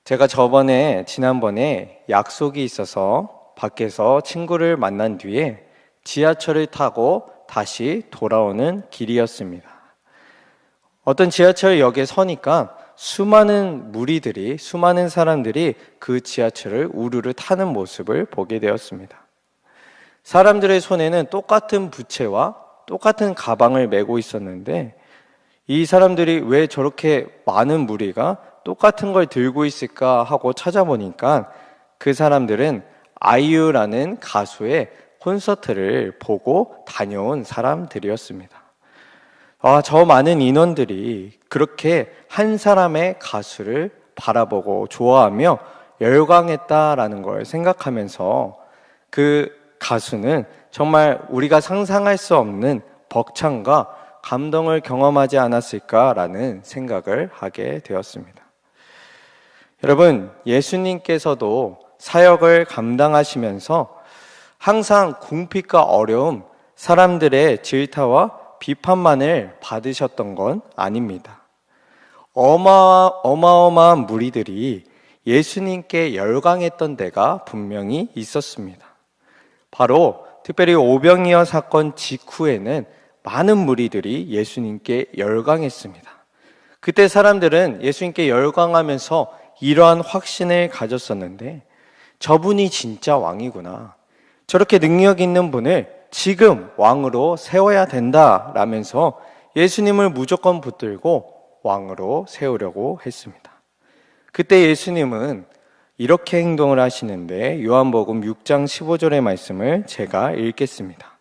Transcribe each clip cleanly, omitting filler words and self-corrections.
제가 지난번에 약속이 있어서 밖에서 친구를 만난 뒤에 지하철을 타고 다시 돌아오는 길이었습니다. 어떤 지하철역에 서니까 수많은 사람들이 그 지하철을 우르르 타는 모습을 보게 되었습니다. 사람들의 손에는 똑같은 부채와 똑같은 가방을 메고 있었는데 이 사람들이 왜 저렇게 많은 무리가 똑같은 걸 들고 있을까 하고 찾아보니까 그 사람들은 아이유라는 가수의 콘서트를 보고 다녀온 사람들이었습니다. 저 많은 인원들이 그렇게 한 사람의 가수를 바라보고 좋아하며 열광했다라는 걸 생각하면서 그 가수는 정말 우리가 상상할 수 없는 벅찬과 감동을 경험하지 않았을까라는 생각을 하게 되었습니다. 여러분, 예수님께서도 사역을 감당하시면서 항상 궁핍과 어려움, 사람들의 질타와 비판만을 받으셨던 건 아닙니다. 어마어마한 무리들이 예수님께 열광했던 데가 분명히 있었습니다. 바로 특별히 오병이어 사건 직후에는 많은 무리들이 예수님께 열광했습니다. 그때 사람들은 예수님께 열광하면서 이러한 확신을 가졌었는데 저분이 진짜 왕이구나. 저렇게 능력 있는 분을 지금 왕으로 세워야 된다라면서 예수님을 무조건 붙들고 왕으로 세우려고 했습니다. 그때 예수님은 이렇게 행동을 하시는데 요한복음 6장 15절의 말씀을 제가 읽겠습니다.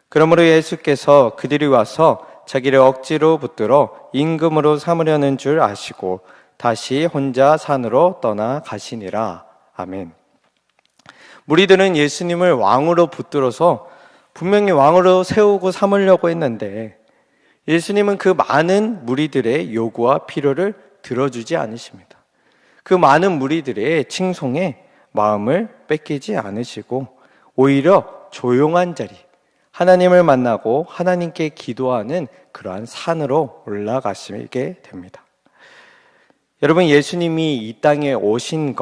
그러므로 예수께서 그들이 와서 자기를 억지로 붙들어 임금으로 삼으려는 줄 아시고 다시 혼자 산으로 떠나 가시니라. 아멘. 무리들은 예수님을 왕으로 붙들어서 분명히 왕으로 세우고 삼으려고 했는데 예수님은 그 많은 무리들의 요구와 필요를 들어주지 않으십니다. 그 많은 무리들의 칭송에 마음을 뺏기지 않으시고 오히려 조용한 자리, 하나님을 만나고 하나님께 기도하는 그러한 산으로 올라가시게 됩니다. 여러분, 예수님이 이 땅에 오신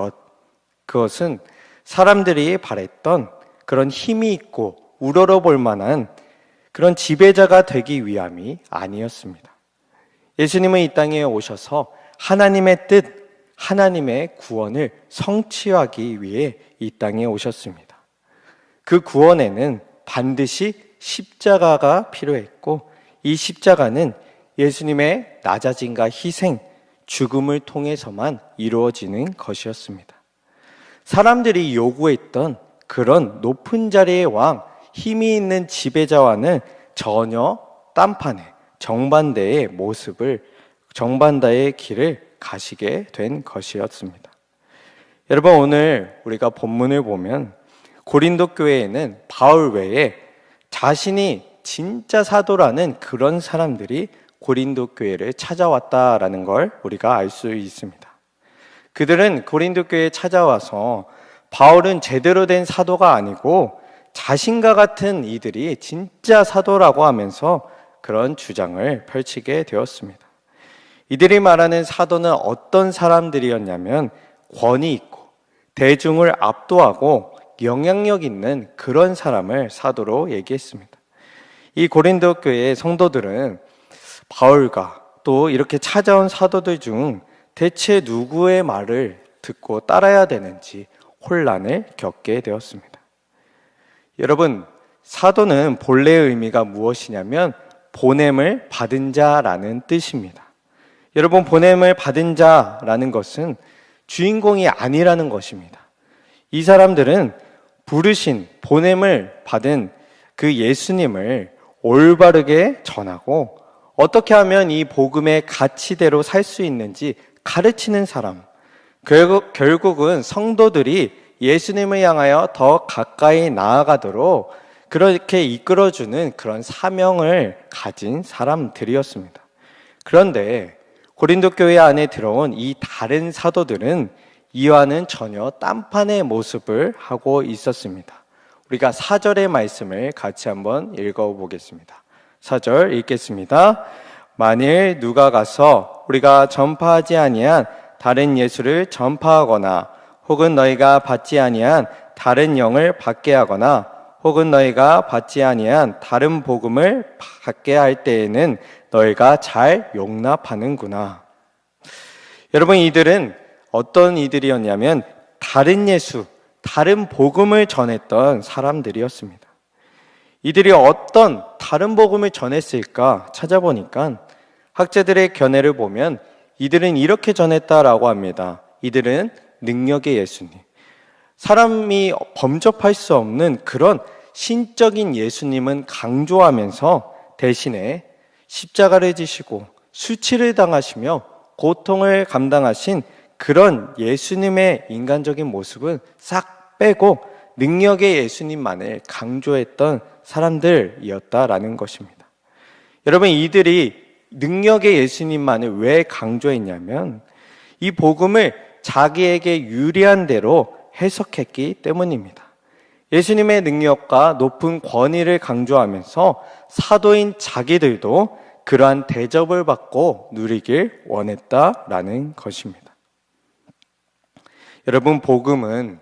그것은 사람들이 바랬던 그런 힘이 있고 우러러볼 만한 그런 지배자가 되기 위함이 아니었습니다. 예수님은 이 땅에 오셔서 하나님의 뜻, 하나님의 구원을 성취하기 위해 이 땅에 오셨습니다. 그 구원에는 반드시 십자가가 필요했고 이 십자가는 예수님의 낮아짐과 희생, 죽음을 통해서만 이루어지는 것이었습니다. 사람들이 요구했던 그런 높은 자리의 왕, 힘이 있는 지배자와는 전혀 딴판의 정반대의 정반대의 길을 가시게 된 것이었습니다. 여러분, 오늘 우리가 본문을 보면 고린도 교회에는 바울 외에 자신이 진짜 사도라는 그런 사람들이 고린도 교회를 찾아왔다라는 걸 우리가 알 수 있습니다. 그들은 고린도 교회에 찾아와서 바울은 제대로 된 사도가 아니고 자신과 같은 이들이 진짜 사도라고 하면서 그런 주장을 펼치게 되었습니다. 이들이 말하는 사도는 어떤 사람들이었냐면 권위 있고 대중을 압도하고 영향력 있는 그런 사람을 사도로 얘기했습니다. 이 고린도 교회의 성도들은 바울과 또 이렇게 찾아온 사도들 중 대체 누구의 말을 듣고 따라야 되는지 혼란을 겪게 되었습니다. 여러분, 사도는 본래의 의미가 무엇이냐면 보냄을 받은 자라는 뜻입니다. 여러분, 보냄을 받은 자라는 것은 주인공이 아니라는 것입니다. 이 사람들은 부르신, 보냄을 받은 그 예수님을 올바르게 전하고 어떻게 하면 이 복음의 가치대로 살 수 있는지 가르치는 사람, 결국은 성도들이 예수님을 향하여 더 가까이 나아가도록 그렇게 이끌어주는 그런 사명을 가진 사람들이었습니다. 그런데 고린도 교회 안에 들어온 이 다른 사도들은 이와는 전혀 딴판의 모습을 하고 있었습니다. 우리가 4절의 말씀을 같이 한번 읽어보겠습니다. 4절 읽겠습니다. 만일 누가 가서 우리가 전파하지 아니한 다른 예수를 전파하거나 혹은 너희가 받지 아니한 다른 영을 받게 하거나 혹은 너희가 받지 아니한 다른 복음을 받게 할 때에는 너희가 잘 용납하는구나. 여러분, 이들은 어떤 이들이었냐면 다른 예수, 다른 복음을 전했던 사람들이었습니다. 이들이 어떤 다른 복음을 전했을까 찾아보니까 학자들의 견해를 보면 이들은 이렇게 전했다라고 합니다. 이들은 능력의 예수님, 사람이 범접할 수 없는 그런 신적인 예수님은 강조하면서 대신에 십자가를 지시고 수치를 당하시며 고통을 감당하신 그런 예수님의 인간적인 모습은 싹 빼고 능력의 예수님만을 강조했던 사람들이었다라는 것입니다. 여러분, 이들이 능력의 예수님만을 왜 강조했냐면 이 복음을 자기에게 유리한 대로 해석했기 때문입니다. 예수님의 능력과 높은 권위를 강조하면서 사도인 자기들도 그러한 대접을 받고 누리길 원했다라는 것입니다. 여러분, 복음은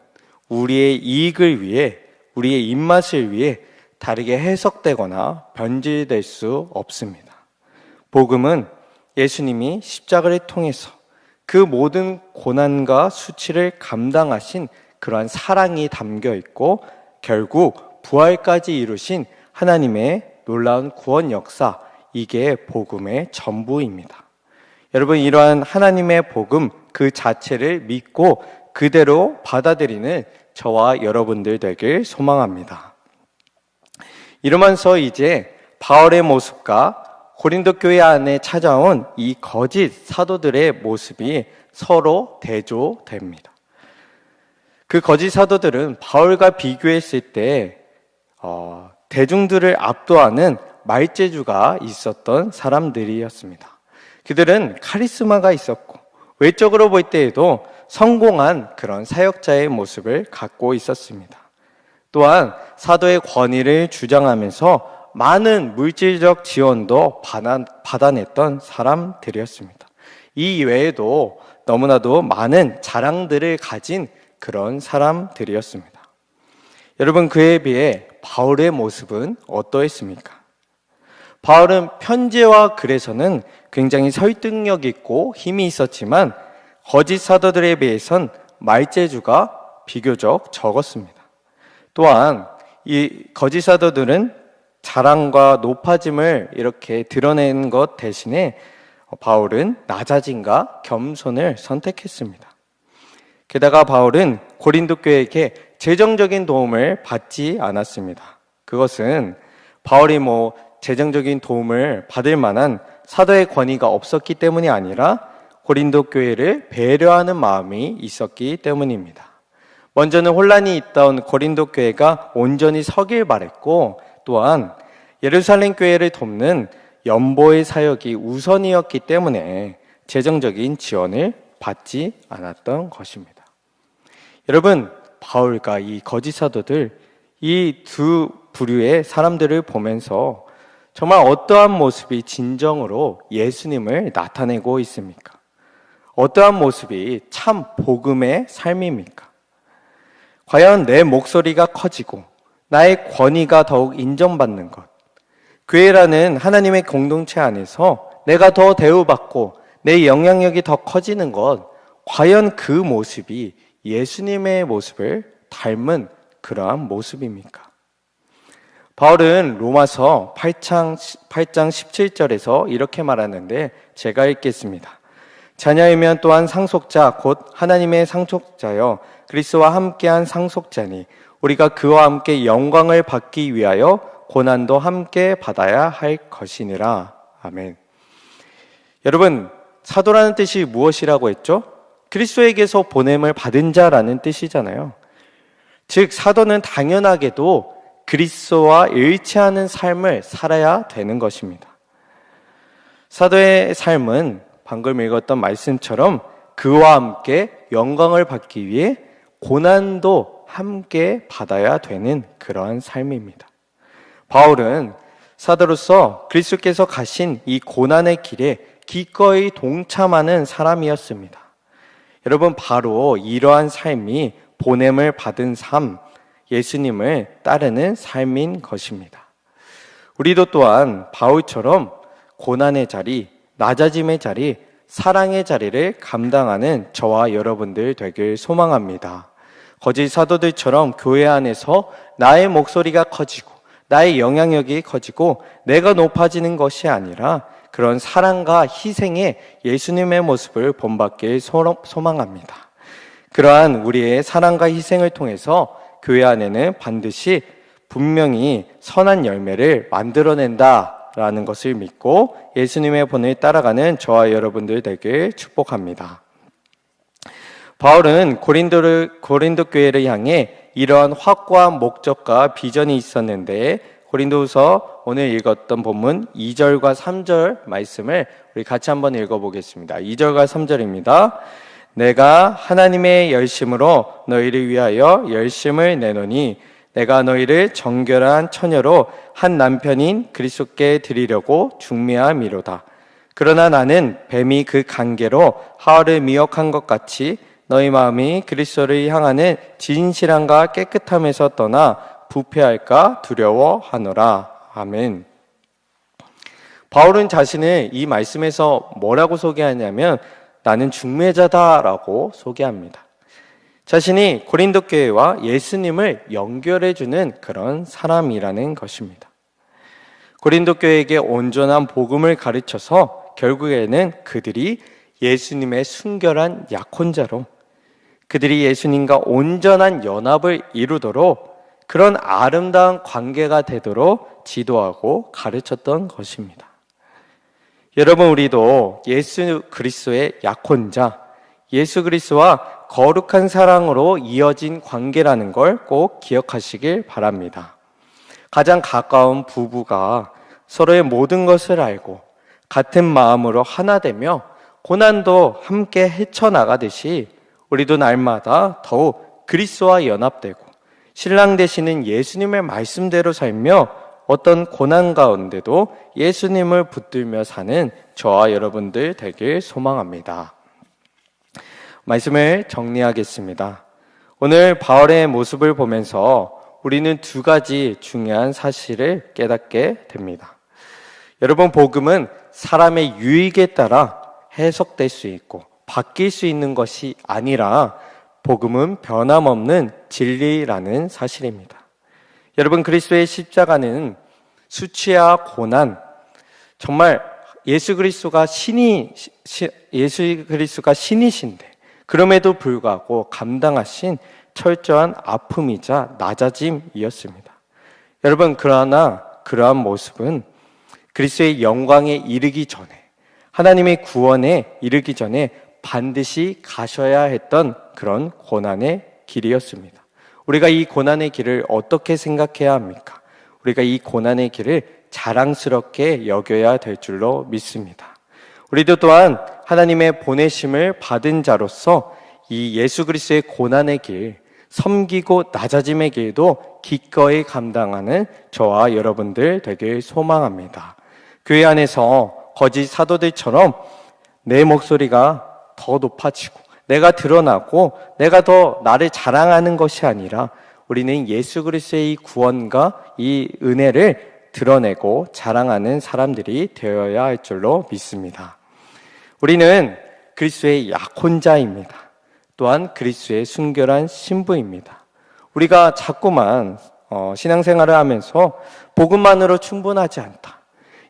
우리의 이익을 위해, 우리의 입맛을 위해 다르게 해석되거나 변질될 수 없습니다. 복음은 예수님이 십자가를 통해서 그 모든 고난과 수치를 감당하신 그러한 사랑이 담겨 있고 결국 부활까지 이루신 하나님의 놀라운 구원 역사, 이게 복음의 전부입니다. 여러분, 이러한 하나님의 복음 그 자체를 믿고 그대로 받아들이는 저와 여러분들 되길 소망합니다. 이러면서 이제 바울의 모습과 고린도 교회 안에 찾아온 이 거짓 사도들의 모습이 서로 대조됩니다. 그 거짓 사도들은 바울과 비교했을 때 대중들을 압도하는 말재주가 있었던 사람들이었습니다. 그들은 카리스마가 있었고 외적으로 볼 때에도 성공한 그런 사역자의 모습을 갖고 있었습니다. 또한 사도의 권위를 주장하면서 많은 물질적 지원도 받아냈던 사람들이었습니다. 이 외에도 너무나도 많은 자랑들을 가진 그런 사람들이었습니다. 여러분, 그에 비해 바울의 모습은 어떠했습니까? 바울은 편지와 글에서는 굉장히 설득력 있고 힘이 있었지만 거짓 사도들에 비해선 말재주가 비교적 적었습니다. 또한 이 거짓 사도들은 자랑과 높아짐을 이렇게 드러낸 것 대신에 바울은 낮아짐과 겸손을 선택했습니다. 게다가 바울은 고린도 교회에게 재정적인 도움을 받지 않았습니다. 그것은 바울이 재정적인 도움을 받을 만한 사도의 권위가 없었기 때문이 아니라 고린도 교회를 배려하는 마음이 있었기 때문입니다. 먼저는 혼란이 있던 고린도 교회가 온전히 서길 바랬고, 또한 예루살렘 교회를 돕는 연보의 사역이 우선이었기 때문에 재정적인 지원을 받지 않았던 것입니다. 여러분, 바울과 이 거짓 사도들, 이 두 부류의 사람들을 보면서 정말 어떠한 모습이 진정으로 예수님을 나타내고 있습니까? 어떠한 모습이 참 복음의 삶입니까? 과연 내 목소리가 커지고 나의 권위가 더욱 인정받는 것, 교회라는 하나님의 공동체 안에서 내가 더 대우받고 내 영향력이 더 커지는 것, 과연 그 모습이 예수님의 모습을 닮은 그러한 모습입니까? 바울은 로마서 8장 17절에서 이렇게 말하는데 제가 읽겠습니다. 자녀이면 또한 상속자 곧 하나님의 상속자여 그리스도와 함께한 상속자니 우리가 그와 함께 영광을 받기 위하여 고난도 함께 받아야 할 것이니라. 아멘. 여러분, 사도라는 뜻이 무엇이라고 했죠? 그리스도에게서 보냄을 받은 자라는 뜻이잖아요. 즉 사도는 당연하게도 그리스도와 일치하는 삶을 살아야 되는 것입니다. 사도의 삶은 방금 읽었던 말씀처럼 그와 함께 영광을 받기 위해 고난도 함께 받아야 되는 그러한 삶입니다. 바울은 사도로서 그리스도께서 가신 이 고난의 길에 기꺼이 동참하는 사람이었습니다. 여러분, 바로 이러한 삶이 보냄을 받은 삶, 예수님을 따르는 삶인 것입니다. 우리도 또한 바울처럼 고난의 자리, 낮아짐의 자리, 사랑의 자리를 감당하는 저와 여러분들 되길 소망합니다. 거짓 사도들처럼 교회 안에서 나의 목소리가 커지고 나의 영향력이 커지고 내가 높아지는 것이 아니라 그런 사랑과 희생의 예수님의 모습을 본받길 소망합니다. 그러한 우리의 사랑과 희생을 통해서 교회 안에는 반드시 분명히 선한 열매를 만들어낸다라는 것을 믿고 예수님의 본을 따라가는 저와 여러분들 되길 축복합니다. 바울은 고린도 교회를 향해 이러한 확고한 목적과 비전이 있었는데, 고린도후서 오늘 읽었던 본문 2절과 3절 말씀을 우리 같이 한번 읽어보겠습니다. 2절과 3절입니다. 내가 하나님의 열심으로 너희를 위하여 열심을 내노니 내가 너희를 정결한 처녀로 한 남편인 그리스도께 드리려고 중매함이로다. 그러나 나는 뱀이 그 관계로 하와를 미혹한 것 같이 너희 마음이 그리스도를 향하는 진실함과 깨끗함에서 떠나 부패할까 두려워하노라. 아멘. 바울은 자신을 이 말씀에서 뭐라고 소개하냐면 나는 중매자다라고 소개합니다. 자신이 고린도 교회와 예수님을 연결해주는 그런 사람이라는 것입니다. 고린도 교회에게 온전한 복음을 가르쳐서 결국에는 그들이 예수님의 순결한 약혼자로, 그들이 예수님과 온전한 연합을 이루도록 그런 아름다운 관계가 되도록 지도하고 가르쳤던 것입니다. 여러분, 우리도 예수 그리스도의 약혼자, 예수 그리스도와 거룩한 사랑으로 이어진 관계라는 걸 꼭 기억하시길 바랍니다. 가장 가까운 부부가 서로의 모든 것을 알고 같은 마음으로 하나 되며 고난도 함께 헤쳐나가듯이 우리도 날마다 더욱 그리스도와 연합되고 신랑 되시는 예수님의 말씀대로 살며 어떤 고난 가운데도 예수님을 붙들며 사는 저와 여러분들 되길 소망합니다. 말씀을 정리하겠습니다. 오늘 바울의 모습을 보면서 우리는 두 가지 중요한 사실을 깨닫게 됩니다. 여러분, 복음은 사람의 유익에 따라 해석될 수 있고 바뀔 수 있는 것이 아니라 복음은 변함없는 진리라는 사실입니다. 여러분, 그리스도의 십자가는 수치와 고난, 정말 예수 그리스도가 신이신데 그럼에도 불구하고 감당하신 철저한 아픔이자 낮아짐이었습니다. 여러분, 그러나 그러한 모습은 그리스도의 영광에 이르기 전에, 하나님의 구원에 이르기 전에 반드시 가셔야 했던 그런 고난의 길이었습니다. 우리가 이 고난의 길을 어떻게 생각해야 합니까? 우리가 이 고난의 길을 자랑스럽게 여겨야 될 줄로 믿습니다. 우리도 또한 하나님의 보내심을 받은 자로서 이 예수 그리스도의 고난의 길, 섬기고 낮아짐의 길도 기꺼이 감당하는 저와 여러분들 되길 소망합니다. 교회 안에서 거짓 사도들처럼 내 목소리가 더 높아지고 내가 드러나고 내가 더 나를 자랑하는 것이 아니라 우리는 예수 그리스도의 이 구원과 이 은혜를 드러내고 자랑하는 사람들이 되어야 할 줄로 믿습니다. 우리는 그리스도의 약혼자입니다. 또한 그리스도의 순결한 신부입니다. 우리가 자꾸만 신앙생활을 하면서 복음만으로 충분하지 않다.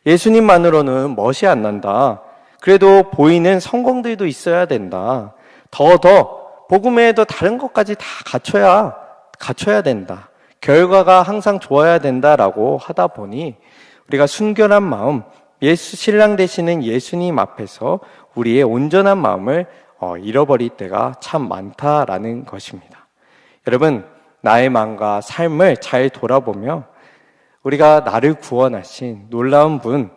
예수님만으로는 멋이 안 난다. 그래도 보이는 성공들도 있어야 된다. 더 복음 외에도 다른 것까지 다 갖춰야 된다. 결과가 항상 좋아야 된다라고 하다 보니 우리가 순결한 마음, 신랑 되시는 예수님 앞에서 우리의 온전한 마음을 잃어버릴 때가 참 많다라는 것입니다. 여러분, 나의 마음과 삶을 잘 돌아보며 우리가 나를 구원하신 놀라운 분,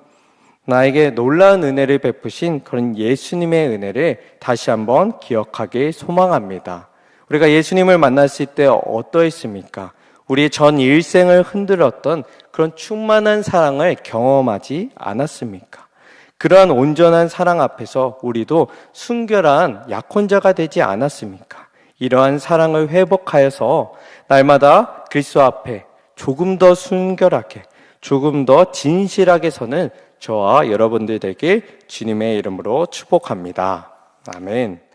나에게 놀라운 은혜를 베푸신 그런 예수님의 은혜를 다시 한번 기억하길 소망합니다. 우리가 예수님을 만났을 때 어떠했습니까? 우리의 전 일생을 흔들었던 그런 충만한 사랑을 경험하지 않았습니까? 그러한 온전한 사랑 앞에서 우리도 순결한 약혼자가 되지 않았습니까? 이러한 사랑을 회복하여서 날마다 그리스도 앞에 조금 더 순결하게, 조금 더 진실하게 서는 저와 여러분들 되길 주님의 이름으로 축복합니다. 아멘.